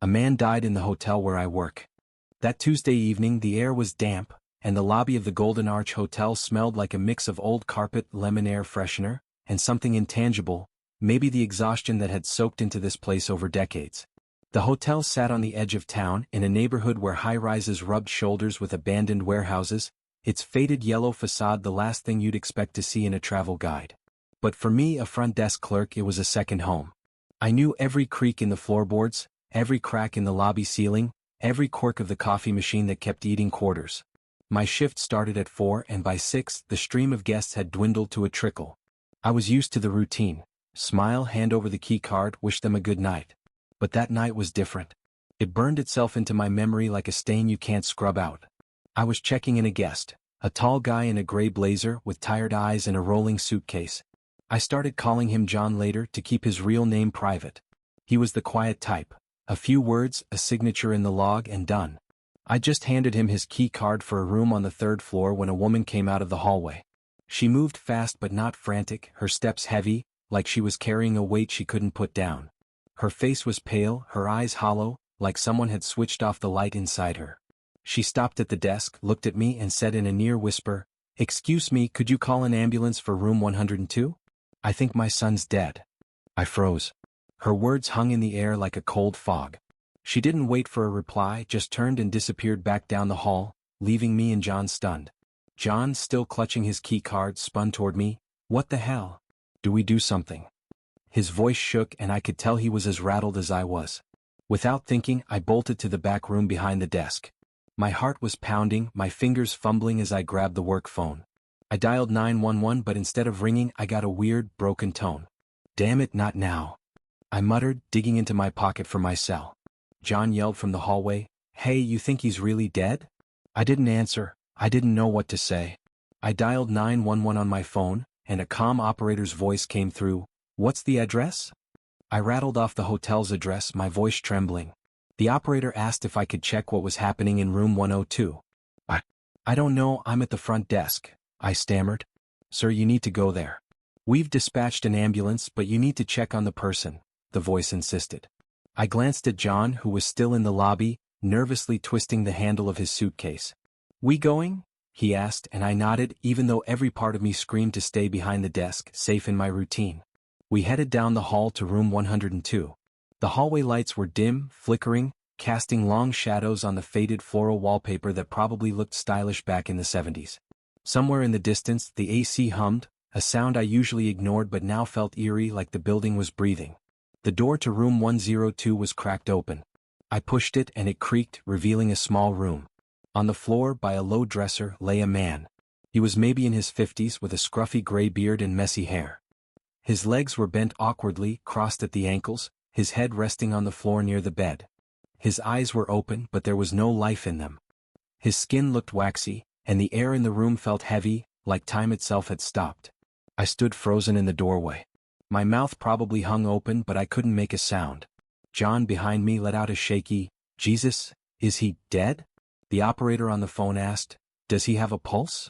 A man died in the hotel where I work. That Tuesday evening the air was damp, and the lobby of the Golden Arch Hotel smelled like a mix of old carpet, lemon air freshener, and something intangible, maybe the exhaustion that had soaked into this place over decades. The hotel sat on the edge of town in a neighborhood where high-rises rubbed shoulders with abandoned warehouses, its faded yellow facade the last thing you'd expect to see in a travel guide. But for me, a front desk clerk, it was a second home. I knew every creak in the floorboards, every crack in the lobby ceiling, every quirk of the coffee machine that kept eating quarters. My shift started at 4 and by 6 the stream of guests had dwindled to a trickle. I was used to the routine. Smile, hand over the key card, wish them a good night. But that night was different. It burned itself into my memory like a stain you can't scrub out. I was checking in a guest, a tall guy in a gray blazer with tired eyes and a rolling suitcase. I started calling him John later to keep his real name private. He was the quiet type. A few words, a signature in the log, and done. I just handed him his key card for a room on the 3rd floor when a woman came out of the hallway. She moved fast but not frantic, her steps heavy, like she was carrying a weight she couldn't put down. Her face was pale, her eyes hollow, like someone had switched off the light inside her. She stopped at the desk, looked at me and said in a near whisper, "Excuse me, could you call an ambulance for room 102? I think my son's dead." I froze. Her words hung in the air like a cold fog. She didn't wait for a reply, just turned and disappeared back down the hall, leaving me and John stunned. John, still clutching his key card, spun toward me. "What the hell? Do we do something?" His voice shook and I could tell he was as rattled as I was. Without thinking, I bolted to the back room behind the desk. My heart was pounding, my fingers fumbling as I grabbed the work phone. I dialed 911, but instead of ringing I got a weird, broken tone. "Damn it, not now," I muttered, digging into my pocket for my cell. John yelled from the hallway, "Hey, you think he's really dead?" I didn't answer. I didn't know what to say. I dialed 911 on my phone, and a calm operator's voice came through. "What's the address?" I rattled off the hotel's address, my voice trembling. The operator asked if I could check what was happening in room 102. I don't know, I'm at the front desk," I stammered. "Sir, you need to go there. We've dispatched an ambulance, but you need to check on the person," the voice insisted. I glanced at John, who was still in the lobby, nervously twisting the handle of his suitcase. "We going?" he asked, and I nodded, even though every part of me screamed to stay behind the desk, safe in my routine. We headed down the hall to room 102. The hallway lights were dim, flickering, casting long shadows on the faded floral wallpaper that probably looked stylish back in the 70s. Somewhere in the distance, the AC hummed, a sound I usually ignored but now felt eerie, like the building was breathing. The door to room 102 was cracked open. I pushed it and it creaked, revealing a small room. On the floor, by a low dresser, lay a man. He was maybe in his 50s with a scruffy gray beard and messy hair. His legs were bent awkwardly, crossed at the ankles, his head resting on the floor near the bed. His eyes were open, but there was no life in them. His skin looked waxy, and the air in the room felt heavy, like time itself had stopped. I stood frozen in the doorway. My mouth probably hung open, but I couldn't make a sound. John behind me let out a shaky, "Jesus, is he dead?" The operator on the phone asked, "Does he have a pulse?"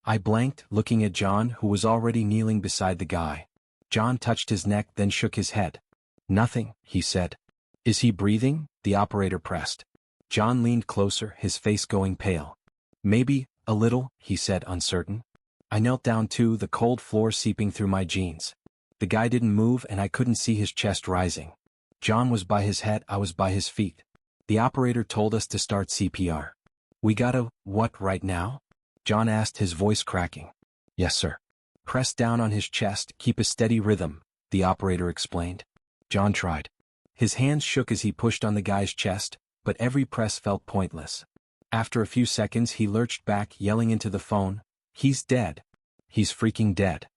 I blanked, looking at John, who was already kneeling beside the guy. John touched his neck, then shook his head. "Nothing," he said. "Is he breathing?" the operator pressed. John leaned closer, his face going pale. "Maybe, a little," he said, uncertain. I knelt down too, the cold floor seeping through my jeans. The guy didn't move and I couldn't see his chest rising. John was by his head, I was by his feet. The operator told us to start CPR. "We gotta, what, right now?" John asked, his voice cracking. "Yes, sir." "Press down on his chest, keep a steady rhythm," the operator explained. John tried. His hands shook as he pushed on the guy's chest, but every press felt pointless. After a few seconds he lurched back, yelling into the phone, "He's dead. He's freaking dead."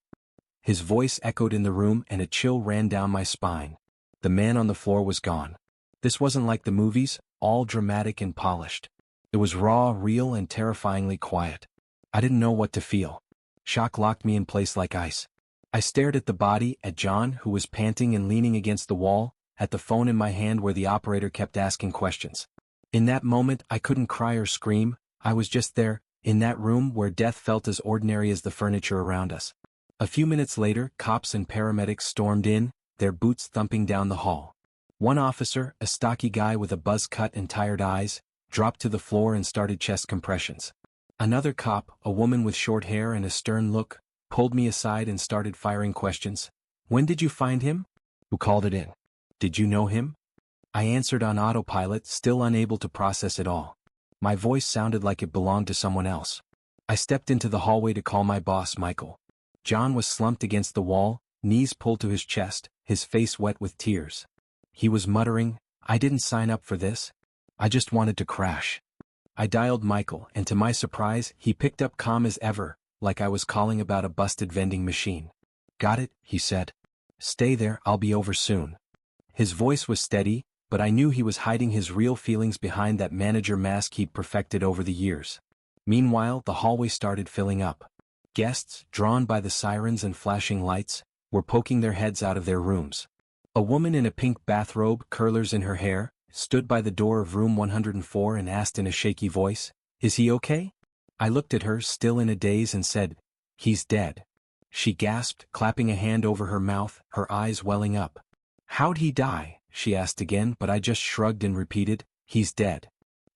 His voice echoed in the room and a chill ran down my spine. The man on the floor was gone. This wasn't like the movies, all dramatic and polished. It was raw, real, and terrifyingly quiet. I didn't know what to feel. Shock locked me in place like ice. I stared at the body, at John, who was panting and leaning against the wall, at the phone in my hand where the operator kept asking questions. In that moment, I couldn't cry or scream, I was just there, in that room where death felt as ordinary as the furniture around us. A few minutes later, cops and paramedics stormed in, their boots thumping down the hall. One officer, a stocky guy with a buzz cut and tired eyes, dropped to the floor and started chest compressions. Another cop, a woman with short hair and a stern look, pulled me aside and started firing questions. When did you find him? Who called it in? Did you know him? I answered on autopilot, still unable to process it all. My voice sounded like it belonged to someone else. I stepped into the hallway to call my boss, Michael. John was slumped against the wall, knees pulled to his chest, his face wet with tears. He was muttering, "I didn't sign up for this. I just wanted to crash." I dialed Michael, and to my surprise, he picked up calm as ever, like I was calling about a busted vending machine. "Got it," he said. "Stay there, I'll be over soon." His voice was steady, but I knew he was hiding his real feelings behind that manager mask he'd perfected over the years. Meanwhile, the hallway started filling up. Guests, drawn by the sirens and flashing lights, were poking their heads out of their rooms. A woman in a pink bathrobe, curlers in her hair, stood by the door of room 104 and asked in a shaky voice, "Is he okay?" I looked at her, still in a daze, and said, "He's dead." She gasped, clapping a hand over her mouth, her eyes welling up. "How'd he die?" she asked again, but I just shrugged and repeated, "He's dead."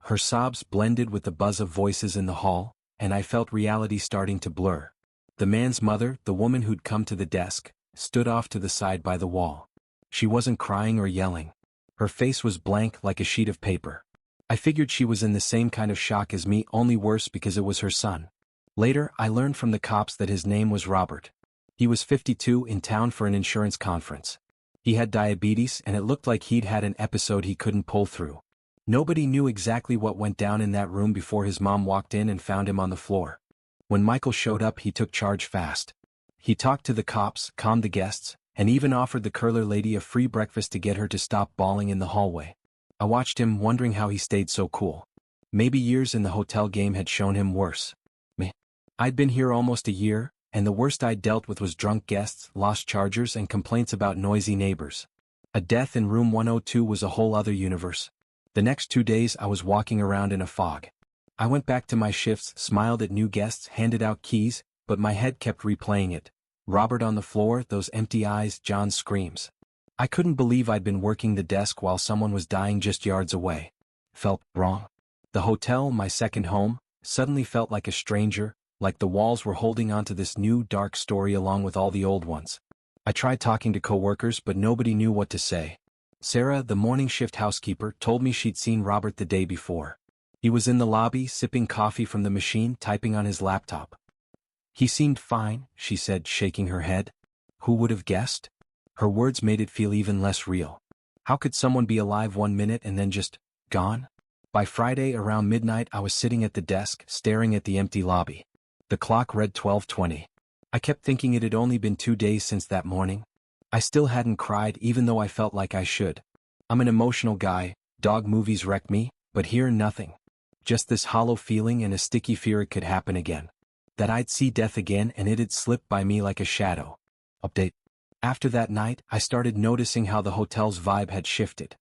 Her sobs blended with the buzz of voices in the hall, and I felt reality starting to blur. The man's mother, the woman who'd come to the desk, stood off to the side by the wall. She wasn't crying or yelling. Her face was blank like a sheet of paper. I figured she was in the same kind of shock as me, only worse because it was her son. Later, I learned from the cops that his name was Robert. He was 52, in town for an insurance conference. He had diabetes, and it looked like he'd had an episode he couldn't pull through. Nobody knew exactly what went down in that room before his mom walked in and found him on the floor. When Michael showed up, he took charge fast. He talked to the cops, calmed the guests, and even offered the curler lady a free breakfast to get her to stop bawling in the hallway. I watched him, wondering how he stayed so cool. Maybe years in the hotel game had shown him worse. Me. I'd been here almost a year, and the worst I'd dealt with was drunk guests, lost chargers, and complaints about noisy neighbors. A death in room 102 was a whole other universe. The next 2 days I was walking around in a fog. I went back to my shifts, smiled at new guests, handed out keys, but my head kept replaying it. Robert on the floor, those empty eyes, John's screams. I couldn't believe I'd been working the desk while someone was dying just yards away. Felt wrong. The hotel, my second home, suddenly felt like a stranger, like the walls were holding on to this new dark story along with all the old ones. I tried talking to coworkers, but nobody knew what to say. Sarah, the morning shift housekeeper, told me she'd seen Robert the day before. He was in the lobby, sipping coffee from the machine, typing on his laptop. "He seemed fine," she said, shaking her head. Who would have guessed? Her words made it feel even less real. How could someone be alive 1 minute and then just gone? By Friday around midnight I was sitting at the desk, staring at the empty lobby. The clock read 12:20. I kept thinking it had only been 2 days since that morning. I still hadn't cried, even though I felt like I should. I'm an emotional guy, dog movies wreck me, but here nothing. Just this hollow feeling and a sticky fear it could happen again. That I'd see death again and it'd slip by me like a shadow. Update. After that night, I started noticing how the hotel's vibe had shifted.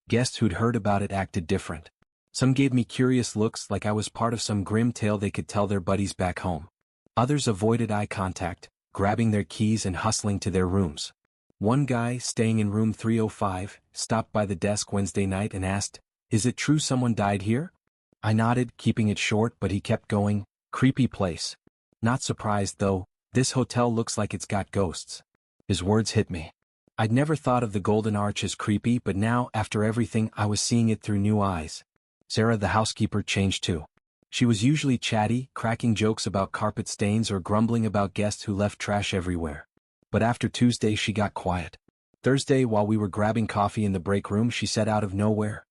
Guests who'd heard about it acted different. Some gave me curious looks like I was part of some grim tale they could tell their buddies back home. Others avoided eye contact, grabbing their keys and hustling to their rooms. One guy, staying in room 305, stopped by the desk Wednesday night and asked, "Is it true someone died here?" I nodded, keeping it short, but he kept going, "Creepy place. Not surprised though, this hotel looks like it's got ghosts." His words hit me. I'd never thought of the Golden Arch as creepy, but now, after everything, I was seeing it through new eyes. Sarah, the housekeeper, changed too. She was usually chatty, cracking jokes about carpet stains or grumbling about guests who left trash everywhere. But after Tuesday she got quiet. Thursday, while we were grabbing coffee in the break room, she said out of nowhere,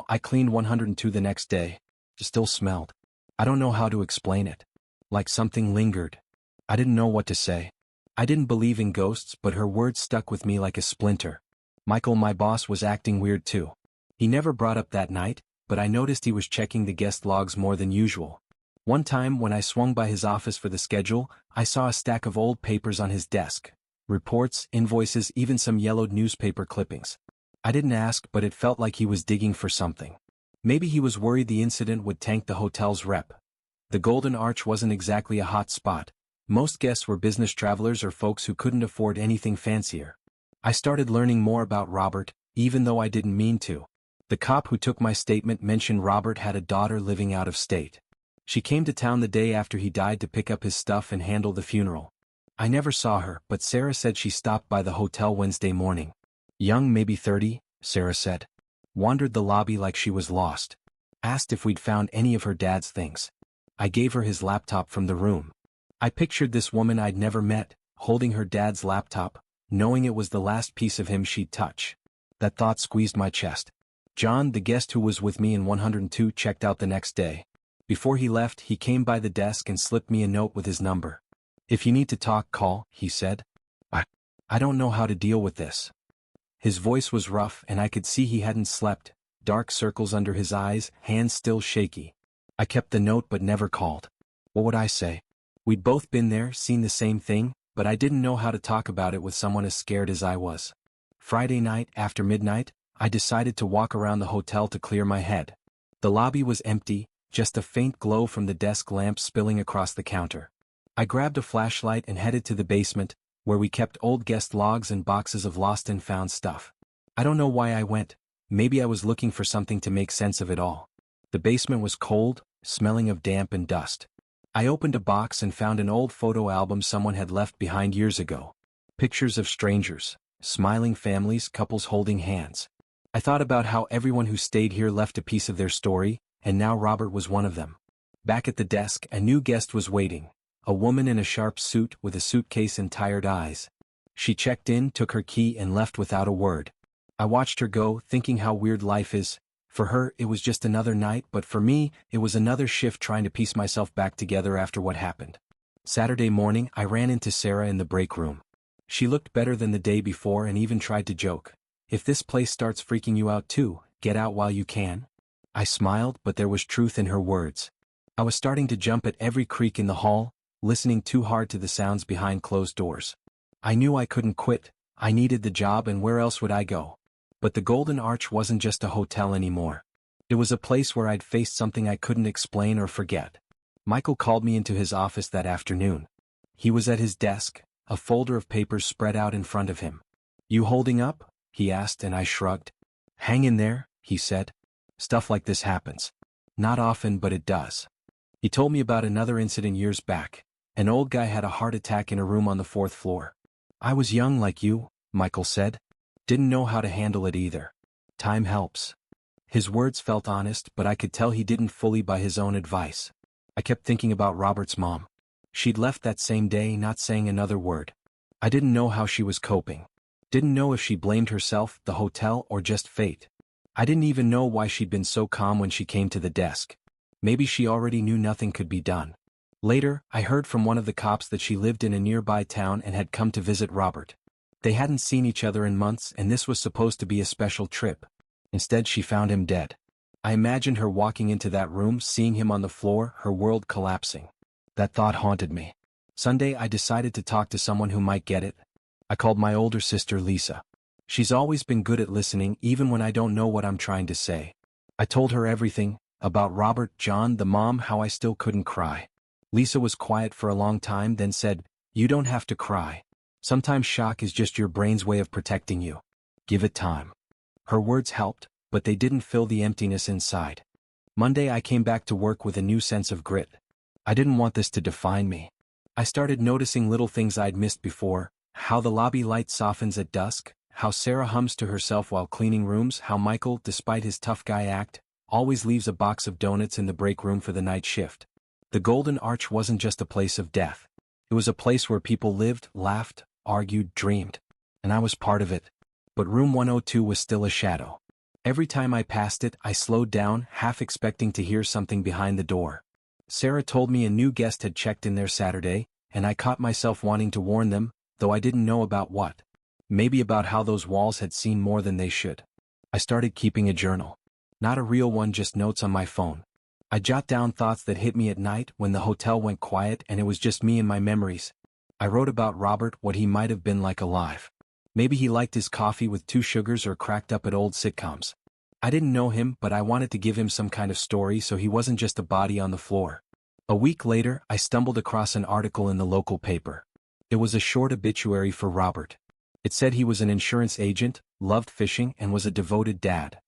I cleaned 102 the next day. It still smelled. I don't know how to explain it. Like something lingered. I didn't know what to say. I didn't believe in ghosts, but her words stuck with me like a splinter. Michael, my boss, was acting weird too. He never brought up that night, but I noticed he was checking the guest logs more than usual. One time, when I swung by his office for the schedule, I saw a stack of old papers on his desk. Reports, invoices, even some yellowed newspaper clippings. I didn't ask, but it felt like he was digging for something. Maybe he was worried the incident would tank the hotel's rep. The Golden Arch wasn't exactly a hot spot. Most guests were business travelers or folks who couldn't afford anything fancier. I started learning more about Robert, even though I didn't mean to. The cop who took my statement mentioned Robert had a daughter living out of state. She came to town the day after he died to pick up his stuff and handle the funeral. I never saw her, but Sarah said she stopped by the hotel Wednesday morning. Young, maybe 30, Sarah said. Wandered the lobby like she was lost. Asked if we'd found any of her dad's things. I gave her his laptop from the room. I pictured this woman I'd never met, holding her dad's laptop, knowing it was the last piece of him she'd touch. That thought squeezed my chest. John, the guest who was with me in 102, checked out the next day. Before he left, he came by the desk and slipped me a note with his number. If you need to talk, call, he said. I don't know how to deal with this. His voice was rough and I could see he hadn't slept, dark circles under his eyes, hands still shaky. I kept the note but never called. What would I say? We'd both been there, seen the same thing, but I didn't know how to talk about it with someone as scared as I was. Friday night, after midnight, I decided to walk around the hotel to clear my head. The lobby was empty, just a faint glow from the desk lamp spilling across the counter. I grabbed a flashlight and headed to the basement, where we kept old guest logs and boxes of lost and found stuff. I don't know why I went. Maybe I was looking for something to make sense of it all. The basement was cold, smelling of damp and dust. I opened a box and found an old photo album someone had left behind years ago. Pictures of strangers, smiling families, couples holding hands. I thought about how everyone who stayed here left a piece of their story, and now Robert was one of them. Back at the desk, a new guest was waiting. A woman in a sharp suit with a suitcase and tired eyes. She checked in, took her key and left without a word. I watched her go, thinking how weird life is. For her, it was just another night, but for me, it was another shift trying to piece myself back together after what happened. Saturday morning, I ran into Sarah in the break room. She looked better than the day before and even tried to joke. If this place starts freaking you out too, get out while you can. I smiled, but there was truth in her words. I was starting to jump at every creak in the hall, listening too hard to the sounds behind closed doors. I knew I couldn't quit. I needed the job, and where else would I go? But the Golden Arch wasn't just a hotel anymore. It was a place where I'd faced something I couldn't explain or forget. Michael called me into his office that afternoon. He was at his desk, a folder of papers spread out in front of him. You holding up? He asked, and I shrugged. Hang in there, he said. Stuff like this happens. Not often, but it does. He told me about another incident years back. An old guy had a heart attack in a room on the 4th floor. I was young like you, Michael said. Didn't know how to handle it either. Time helps. His words felt honest, but I could tell he didn't fully buy his own advice. I kept thinking about Robert's mom. She'd left that same day, not saying another word. I didn't know how she was coping. Didn't know if she blamed herself, the hotel, or just fate. I didn't even know why she'd been so calm when she came to the desk. Maybe she already knew nothing could be done. Later, I heard from one of the cops that she lived in a nearby town and had come to visit Robert. They hadn't seen each other in months, and this was supposed to be a special trip. Instead, she found him dead. I imagined her walking into that room, seeing him on the floor, her world collapsing. That thought haunted me. Sunday, I decided to talk to someone who might get it. I called my older sister Lisa. She's always been good at listening, even when I don't know what I'm trying to say. I told her everything, about Robert, John, the mom, how I still couldn't cry. Lisa was quiet for a long time, then said, You don't have to cry. Sometimes shock is just your brain's way of protecting you. Give it time. Her words helped, but they didn't fill the emptiness inside. Monday I came back to work with a new sense of grit. I didn't want this to define me. I started noticing little things I'd missed before, how the lobby light softens at dusk, how Sarah hums to herself while cleaning rooms, how Michael, despite his tough guy act, always leaves a box of donuts in the break room for the night shift. The Golden Arch wasn't just a place of death. It was a place where people lived, laughed, argued, dreamed. And I was part of it. But room 102 was still a shadow. Every time I passed it, I slowed down, half expecting to hear something behind the door. Sarah told me a new guest had checked in there Saturday, and I caught myself wanting to warn them, though I didn't know about what. Maybe about how those walls had seen more than they should. I started keeping a journal. Not a real one, just notes on my phone. I jot down thoughts that hit me at night when the hotel went quiet and it was just me and my memories. I wrote about Robert, what he might have been like alive. Maybe he liked his coffee with 2 sugars or cracked up at old sitcoms. I didn't know him, but I wanted to give him some kind of story so he wasn't just a body on the floor. A week later, I stumbled across an article in the local paper. It was a short obituary for Robert. It said he was an insurance agent, loved fishing and was a devoted dad.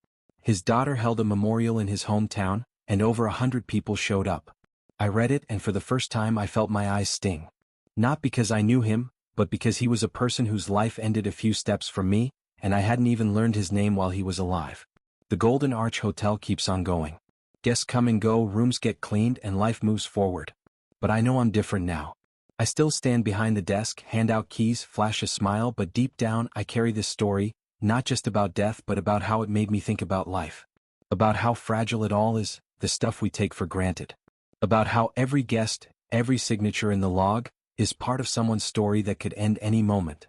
His daughter held a memorial in his hometown, and over 100 people showed up. I read it and for the first time I felt my eyes sting. Not because I knew him, but because he was a person whose life ended a few steps from me, and I hadn't even learned his name while he was alive. The Golden Arch Hotel keeps on going. Guests come and go, rooms get cleaned, and life moves forward. But I know I'm different now. I still stand behind the desk, hand out keys, flash a smile, but deep down I carry this story, not just about death but about how it made me think about life. About how fragile it all is, the stuff we take for granted. About how every guest, every signature in the log, is part of someone's story that could end any moment.